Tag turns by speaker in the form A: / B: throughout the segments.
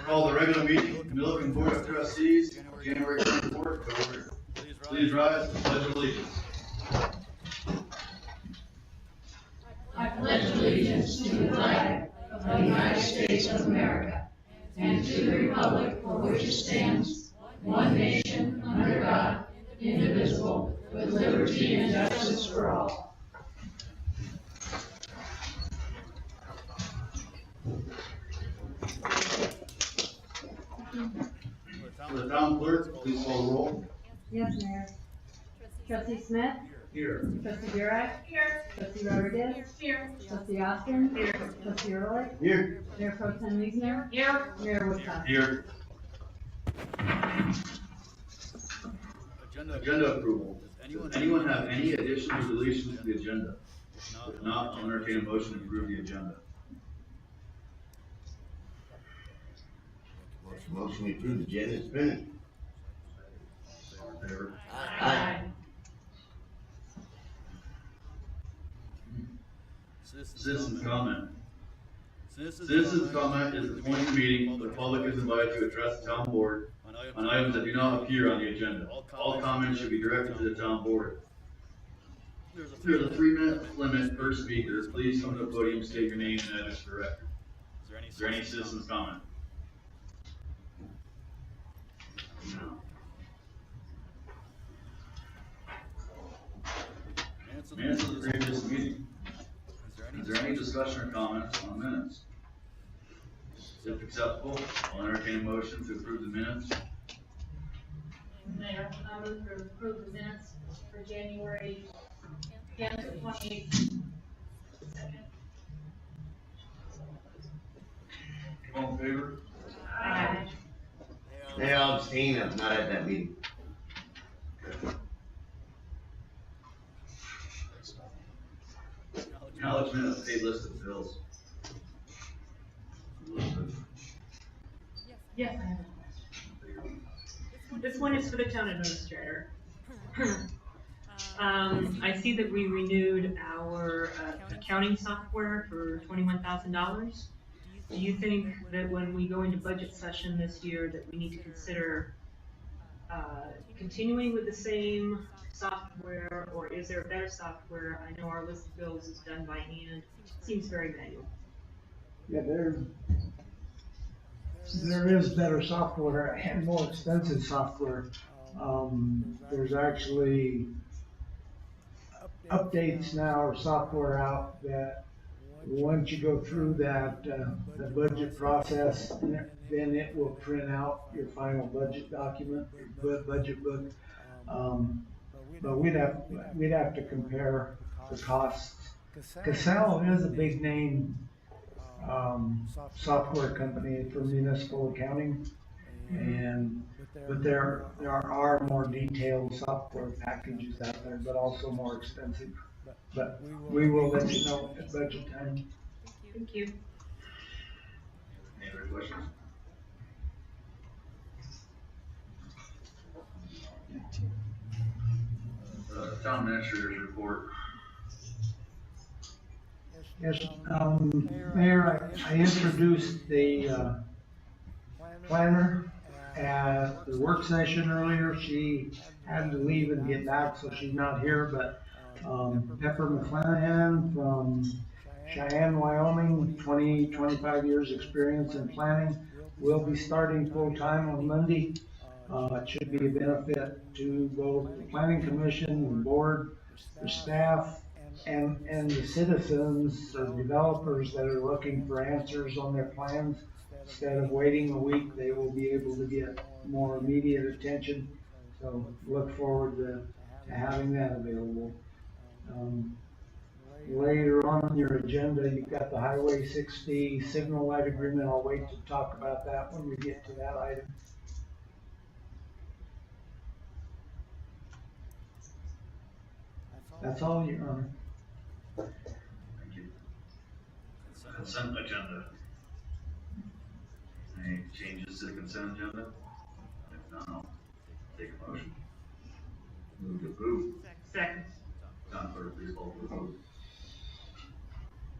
A: Call the regular meeting of the Milliken Board of Trustees, January 24th, to order. Please rise to pledge allegiance.
B: I pledge allegiance to the flag of the United States of America and to the republic for which it stands, one nation, under God, indivisible, with liberty and justice for all.
A: Will the town clerk please call the roll?
C: Yes, Mayor. Trustee Smith?
A: Here.
C: Trustee Burek? Here. Trustee Rodriguez? Here. Trustee Austin? Here. Trustee Early?
A: Here.
C: Mayor Pro Tem Reesner? Here. Mayor Woodcock?
A: Here. Agenda approval. Does anyone have any additional deletions to the agenda? If not, I'll entertain a motion to approve the agenda.
D: Motion to approve the agenda is finished.
A: All in favor?
D: Aye.
A: Citizens comment. Citizens comment is the point of the meeting where the public is invited to address the town board on items that do not appear on the agenda. All comments should be directed to the town board. There's a 3-minute limit per speaker. Please come to the podium, state your name and address for the record. Is there any citizens comment? No. Minutes of the previous meeting. Is there any discussion or comments on the minutes? If acceptable, I'll entertain a motion to approve the minutes.
E: Mayor, I move to approve the minutes for January 10th to 28th.
A: All in favor?
E: Aye.
D: May I abstain? I'm not at that meeting.
A: Acknowledgement of paid list of bills.
F: Yes, I have a question. This one is for the town administrator. I see that we renewed our accounting software for $21,000. Do you think that when we go into budget session this year that we need to consider continuing with the same software, or is there a better software? I know our list of bills is done by hand. It seems very manual.
G: Yeah, there is better software and more expensive software. There's actually updates now or software out that once you go through that the budget process, then it will print out your final budget document, your budget book. But we'd have to compare the costs. Casell is a big name software company for municipal accounting, but there are more detailed software packages out there, but also more expensive. But we will let you know at budget time.
F: Thank you.
A: Any other questions? Town administrator's report.
G: Yes, Mayor, I introduced the planner at the work session earlier. She had to leave and get back, so she's not here, but Pepper McClanahan from Cheyenne, Wyoming, 25 years experience in planning, will be starting full-time on Monday. It should be a benefit to both the planning commission, the board, the staff, and the citizens or developers that are looking for answers on their plans. Instead of waiting a week, they will be able to get more immediate attention. So look forward to having that available. Later on your agenda, you've got the Highway 60 signal light agreement. I'll wait to talk about that when we get to that item. That's all, Your Honor.
A: Thank you. Consent agenda. Any changes to the consent agenda? If not, I'll take a motion.
D: Move to approve.
F: Second.
A: Town clerk, please call the vote.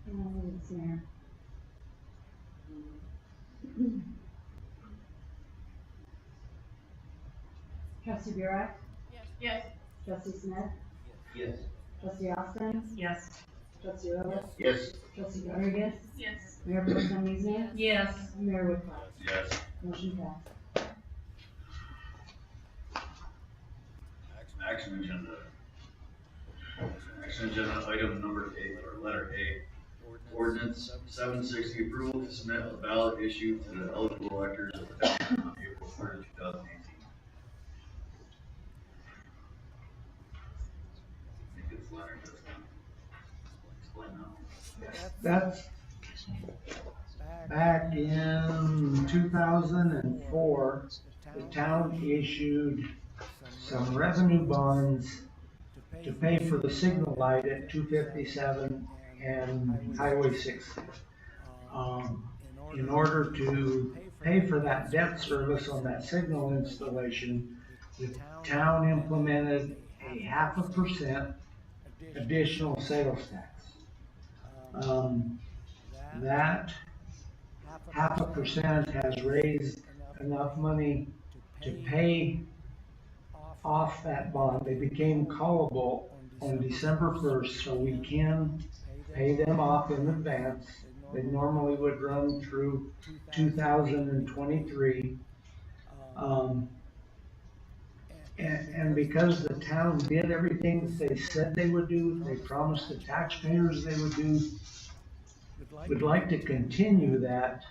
C: It's Mayor. Trustee Burek,
E: Yes.
C: Trustee Smith,
D: Yes.
C: Trustee Austin,
F: Yes.
C: Trustee Earl,
D: Yes.
C: Trustee Rodriguez,
E: Yes.
C: Mayor Pro Tem Music,
F: Yes.
C: Mayor Whitcott.
A: Yes.
C: Motion passed.
A: Action agenda. Action agenda item number A, or letter A. Ordinance 760, approval to submit a ballot issue to the eligible electors of the town on April 3rd, 2018. I think it's Leonard that's gonna explain now.
G: That's back in 2004, the town issued some revenue bonds to pay for the signal light at 257 and Highway 60. In order to pay for that debt service on that signal installation, the town implemented a 0.5% additional sales tax. That 0.5% has raised enough money to pay off that bond. They became callable on December 1st, so we can pay them off in advance. They normally would run through 2023. And because the town did everything that they said they would do, they promised the taxpayers they would do, we'd like to continue that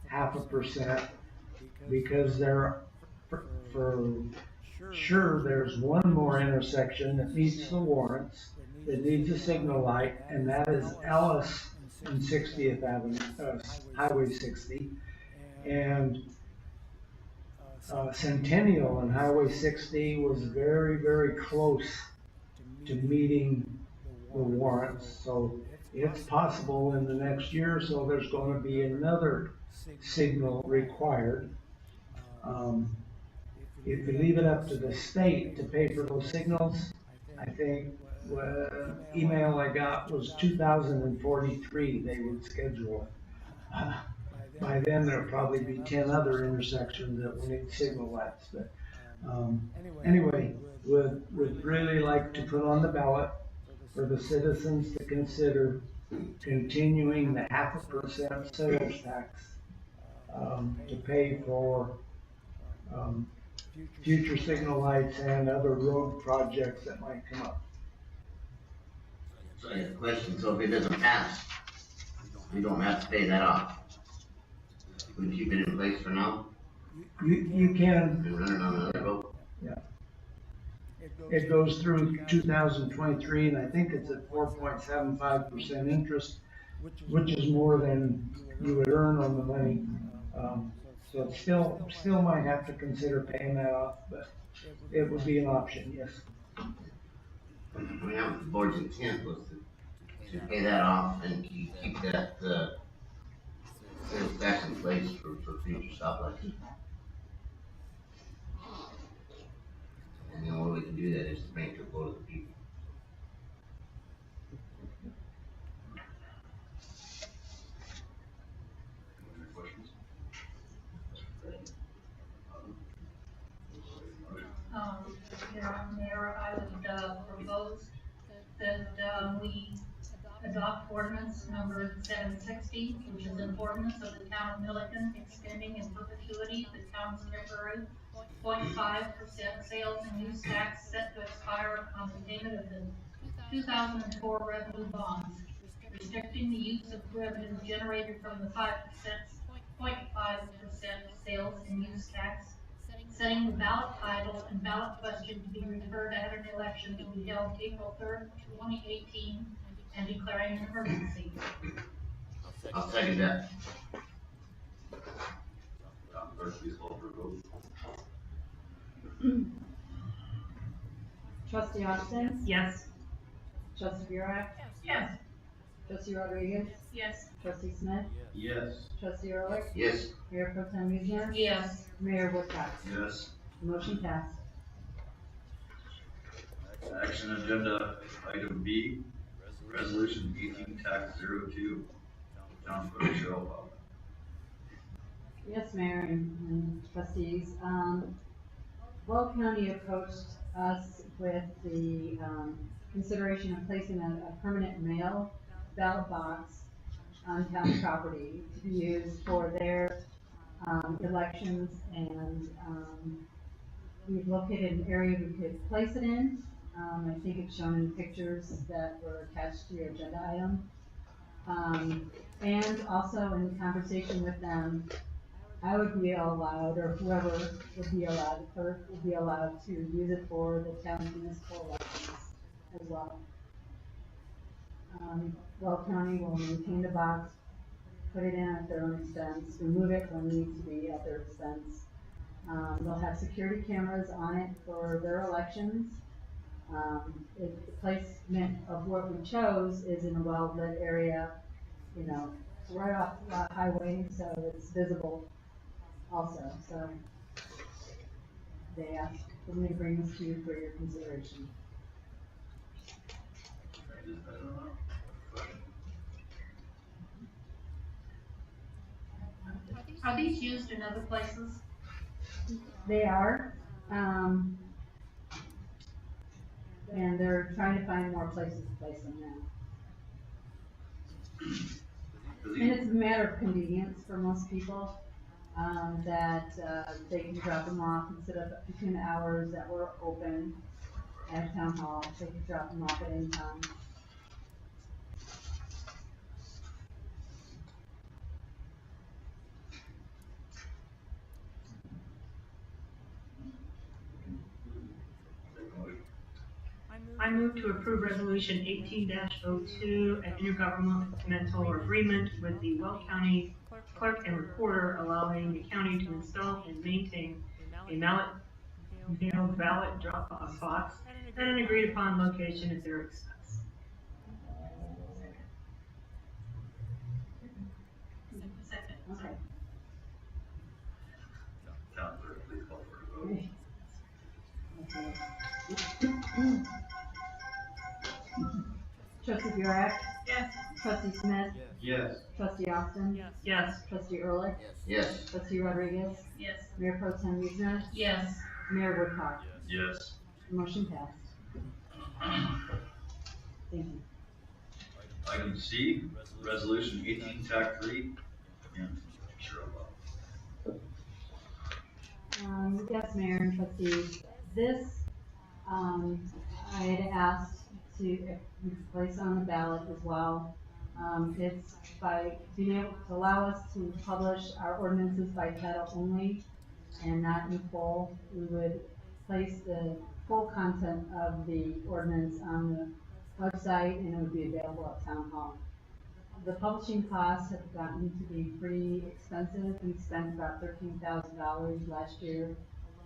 G: 0.5% because for sure, there's one more intersection that needs the warrants, that needs a signal light, and that is Ellis and 60th Avenue, Highway 60. And Centennial and Highway 60 was very, very close to meeting the warrants. So it's possible in the next year or so there's going to be another signal required. If you leave it up to the state to pay for those signals, I think email I got was 2043 they would schedule. By then there'll probably be 10 other intersections that will need signal lights. But anyway, would really like to put on the ballot for the citizens to consider continuing the 0.5% sales tax to pay for future signal lights and other road projects that might come up.
D: So I have a question, so if it doesn't pass, we don't have to pay that off? We keep it in place for now?
G: You can,
D: We run it on another vote?
G: it goes through 2023 and I think it's at 4.75% interest, which is more than you would earn on the money. So still might have to consider paying that off, but it would be an option, yes.
D: I mean, that was the board's intent was to pay that off and keep that, sales tax in place for future stoplights. And the only way we can do that is to bring it to a vote of the people.
A: Any questions?
E: Mayor, I would propose that we adopt ordinance number 760, which is an ordinance of the town of Milliken extending in perpetuity the town's temporary 0.5% sales and use tax set to expire on the payment of the 2004 revenue bonds, restricting the use of revenue generated from the 0.5% sales and use tax, setting the ballot title and ballot question to be referred at an election to be held April 3rd, 2018, and declaring an emergency.
D: I'll second that.
A: Clerk, please call for a vote.
C: Trustee Austin,
F: Yes.
C: Trustee Burek,
E: Yes.
C: Trustee Rodriguez,
E: Yes.
C: Trustee Smith,
A: Yes.
C: Trustee Earl,
D: Yes.
C: Mayor Pro Tem Music,
E: Yes.
C: Mayor Whitcott.
A: Yes.
C: Motion passed.
A: Resolution 18-02, Town Clerk Cheryl Pop.
C: Yes, Mayor and trustees. Weld County approached us with the consideration of placing a permanent mail ballot box on town property to be used for their elections, and we've located an area we could place it in. I think it's shown in pictures that were attached to your agenda item. And also in conversation with them, I would be allowed, or whoever would be allowed, the clerk would be allowed to use it for the town's municipal elections as well. Weld County will maintain the box, put it in at their own expense, remove it when needs to be at their expense. They'll have security cameras on it for their elections. The placement of what we chose is in a well-lit area, you know, right off the highway, so it's visible also, so they asked for me to bring this to you for your consideration.
A: I don't know.
E: Are these used in other places?
C: They are, and they're trying to find more places to place them now. And it's a matter of convenience for most people, that they can drop them off instead of between the hours that we're open at town hall, they can drop them off at any time.
F: I move to approve resolution 18-02, an intergovernmental agreement with the Weld County Clerk and Recorder allowing the county to install and maintain a mail ballot drop-off box at an agreed upon location at their expense.
E: Second.
C: Okay.
A: Town Clerk, please call for a vote.
C: Trustee Burek,
E: Yes.
C: trustee Smith,
A: Yes.
C: trustee Austin,
F: Yes.
C: trustee Ehrlich,
D: Yes.
C: trustee Rodriguez,
E: Yes.
C: Mayor Pro Tem Reesner,
E: Yes.
C: Mayor Woodcock.
A: Yes.
C: Motion passed. Thank you.
A: Item C, resolution 18-3, again, Cheryl Pop.
C: Yes, Mayor and trustees, this, I had asked to, if we could place on the ballot as well. It's by being able to allow us to publish our ordinances by title only and not in full. We would place the full content of the ordinance on the website and it would be available at town hall. The publishing costs have gotten to be pretty expensive. We spent about $13,000 last year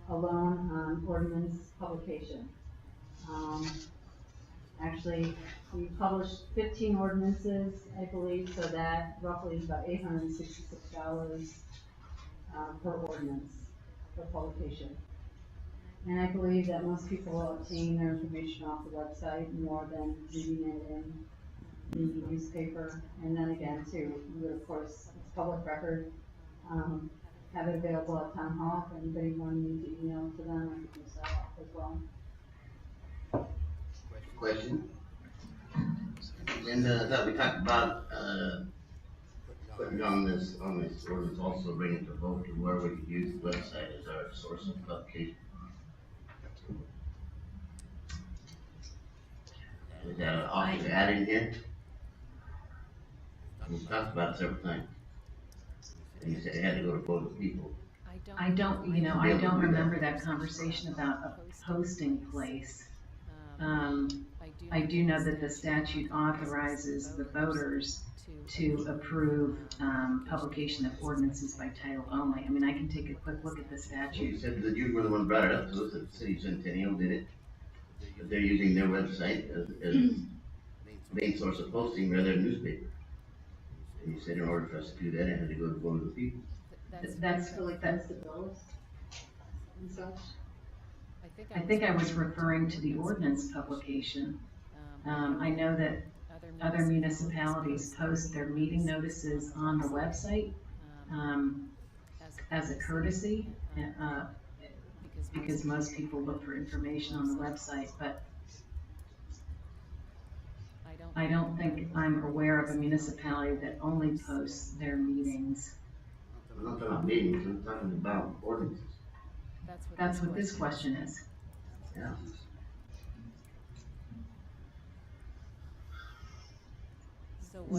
C: alone on ordinance publication. Actually, we published 15 ordinances, I believe, so that roughly is about $866 per ordinance for publication. And I believe that most people obtain their information off the website more than reading it in the newspaper. And then again, too, we would, of course, it's public record, have it available at town hall. If anybody wanted to email to them, I could do so as well.
D: Question? Linda, I thought we talked about, putting on this ordinance, also bring it to vote to where we could use the website as our source of publication. Is that an option to add in here? We talked about it several times. And you said it had to go to vote of people.
H: I don't remember that conversation about a posting place. I do know that the statute authorizes the voters to approve, publication of ordinances by title only. I mean, I can take a quick look at the
D: You
H: statute.
D: said that you were the one who brought it up to us, that the city of Centennial did it. That they're using their website as main source of posting rather than newspaper. And you said in order for us to do that, it had to go to the vote of the people.
H: That's,
C: So like that's the bills and such.
H: I think I was referring to the ordinance publication. I know that other municipalities post their meeting notices on the website, as a courtesy, because most people look for information on the website, but I don't think I'm aware of a municipality that only posts their meetings.
D: I'm not talking about meetings, I'm talking about ordinances.
H: That's what this question is.
D: Yeah.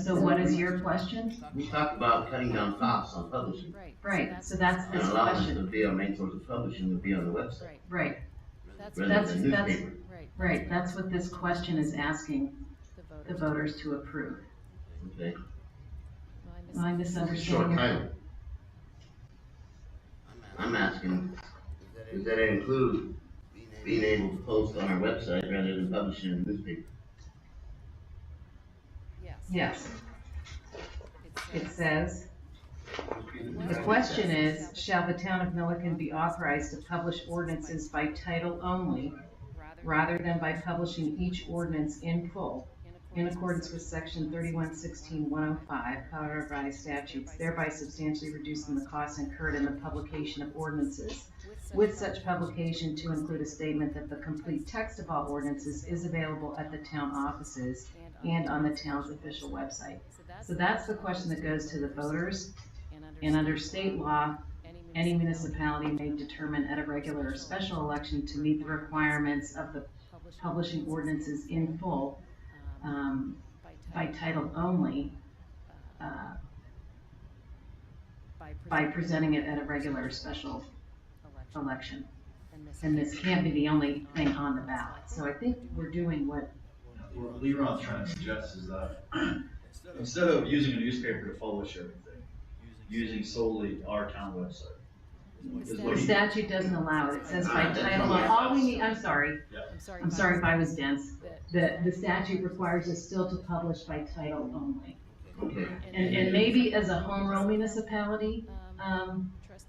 H: So what is your question?
D: We talked about cutting down costs on publishing.
H: Right, so that's
D: And
H: this
D: allowing us to
H: question.
D: be our main source of publishing would be on the website,
H: Right,
D: rather than newspaper.
H: right, that's what this question is asking the voters to approve.
D: Okay,
H: Am I
D: short
H: misunderstanding?
D: title. I'm asking, does that include being able to post on our website rather than publishing in the newspaper?
H: Yes. It says, the question is, shall the town of Milliken be authorized to publish ordinances by title only, rather than by publishing each ordinance in full, in accordance with section 3116-105 Colorado Revised Statutes, thereby substantially reducing the costs incurred in the publication of ordinances, with such publication to include a statement that the complete text of all ordinances is available at the town offices and on the town's official website. So that's the question that goes to the voters, and under state law, any municipality may determine at a regular or special election to meet the requirements of the publishing ordinances in full, by title only, by presenting it at a regular or special election. And this can't be the only thing on the ballot. So I think we're doing what.
A: What Leron's trying to suggest is that instead of using a newspaper to publish everything, using solely our town website.
H: The statute doesn't allow it. It says by title only. All we need, I'm sorry.
A: Yeah.
H: I'm sorry if I was dense. The statute requires us still to publish by title only.
D: Okay.
H: And maybe as a home rule municipality,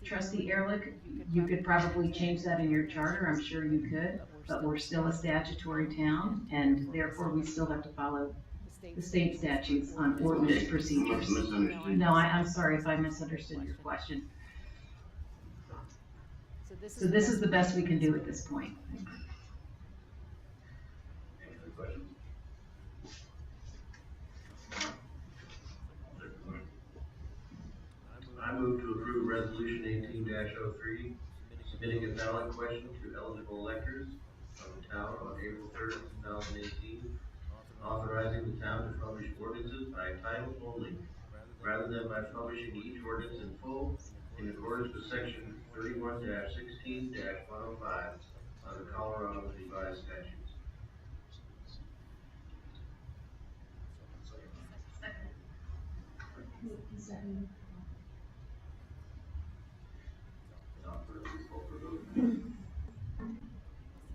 H: Trustee Ehrlich, you could probably change that in your charter, I'm sure you could, but we're still a statutory town, and therefore we still have to follow the state statutes on ordinance procedures. No, I'm sorry if I misunderstood your question. So this is the best we can do at this point.
A: Any other questions?
I: I move to approve resolution 18-03, submitting a ballot question to eligible electors of the town on April 3rd, 2018, authorizing the town to publish ordinances by title only, rather than by publishing each ordinance in full, in accordance with section 31-16-105 of the Colorado Revised Statutes.
E: Second.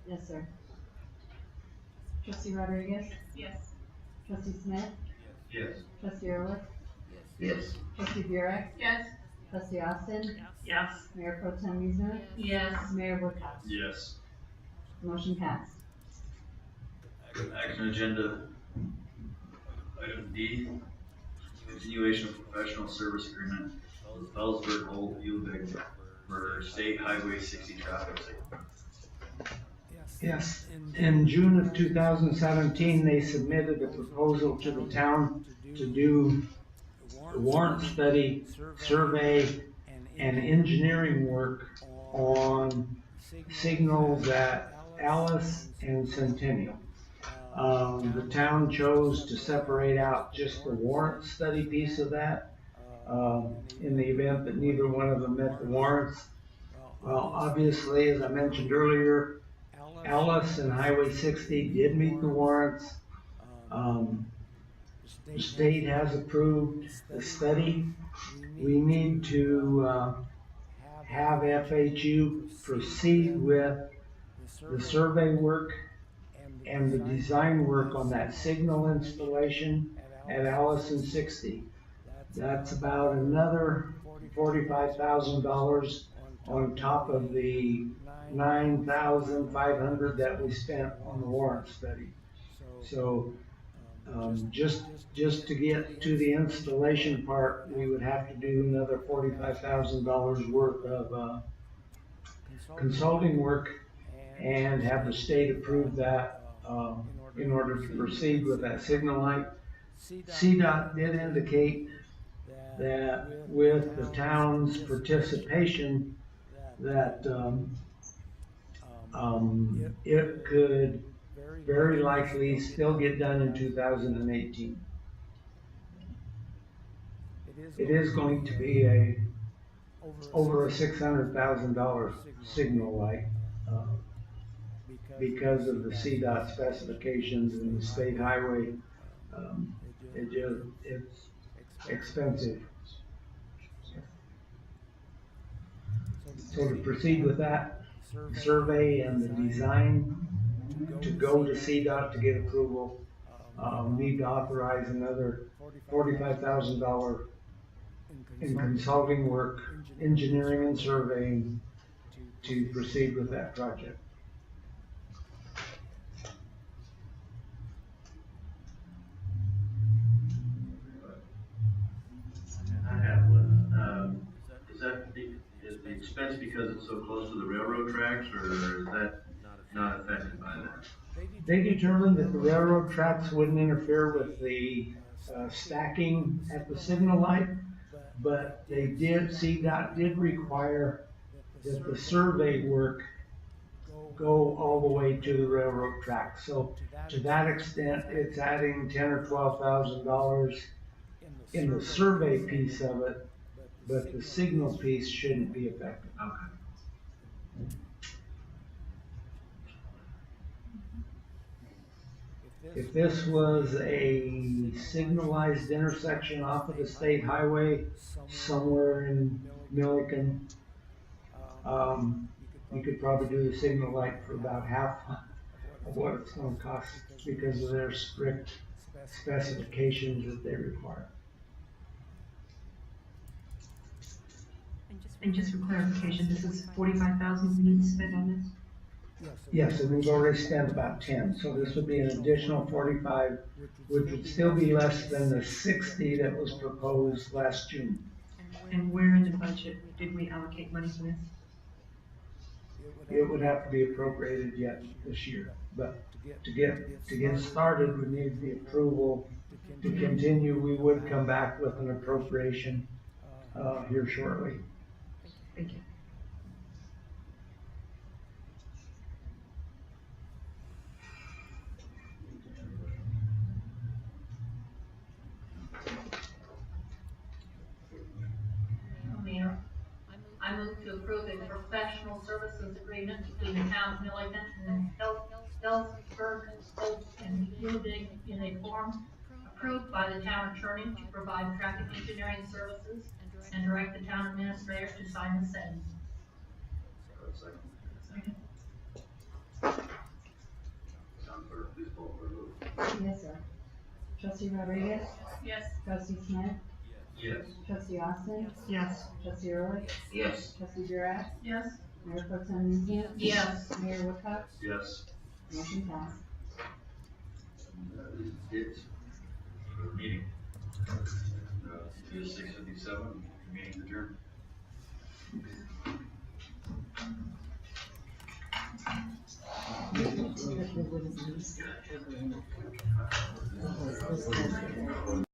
C: Yes, sir. Trustee Rodriguez?
E: Yes.
C: Trustee Smith?
I: Yes.
C: Trustee Ehrlich?
D: Yes.
C: Trustee Burek?
E: Yes.
C: Trustee Austin?
F: Yes.
C: Mayor Pro Tem Wiesner?
E: Yes.
C: Mayor Woodhouse?
A: Yes.
C: Motion passed.
A: Action agenda. Item D, continuation of professional service agreement with Felsberg Old Ulig for State Highway 60 traffic signal.
G: Yes, in June of 2017, they submitted a proposal to the town to do the warrant study, survey, and engineering work on signals at Alice and Centennial. The town chose to separate out just the warrant study piece of that, in the event that neither one of them met the warrants. Well, obviously, as I mentioned earlier, Alice and Highway 60 did meet the warrants. The state has approved the study. We need to have FHU proceed with the survey work and the design work on that signal installation at Alice and 60. That's about another $45,000 on top of the $9,500 that we spent on the warrant study. So Just to get to the installation part, we would have to do another $45,000 worth of consulting work and have the state approve that in order to proceed with that signal light. CDOT did indicate that with the town's participation, that it could very likely still get done in 2018. It is going to be over a $600,000 signal light because of the CDOT specifications and the state highway. It's expensive. So to proceed with that survey and the design to go to CDOT to get approval, need to authorize another $45,000 in consulting work, engineering and surveying to proceed with that project.
I: I have one. Is the expense because it's so close to the railroad tracks, or is that not affected by that?
G: They determined that the railroad tracks wouldn't interfere with the stacking at the signal light, but CDOT did require that the survey work go all the way to the railroad tracks. So to that extent, it's adding $10,000 or $12,000 in the survey piece of it, but the signal piece shouldn't be affected.
I: Okay.
G: If this was a signalized intersection off of the state highway somewhere in Milliken, you could probably do the signal light for about half of what it's going to cost because of their strict specifications that they require.
F: And just for clarification, this is 45,000 we need to spend on this?
G: Yes, and we've already spent about 10, so this would be an additional 45, which would still be less than the 60 that was proposed last June.
F: And where in the budget did we allocate money for this?
G: It would have to be appropriated yet this year, but to get started, we need the approval to continue. We would come back with an appropriation here shortly.
F: Thank you.
E: Mayor, I move to approve a professional services agreement between the town of Milliken and Ellsberg, Holtz, and Ludig in a form approved by the town attorney to provide traffic engineering services and direct the town administrator to sign the same.
A: Second. Town clerk, please call for a vote.
C: Yes, sir. Trustee Rodriguez?
E: Yes.
C: Trustee Smith?
I: Yes.
C: Trustee Austin?
F: Yes.
C: Trustee Early?
D: Yes.
C: Trustee Durant?
E: Yes.
C: Mayor Pro Tem Milliken?
E: Yes.
C: Mayor Woodcock?
A: Yes.
C: Motion passed.
A: That is it for the meeting. It is 6:57, meeting adjourned.
C: This was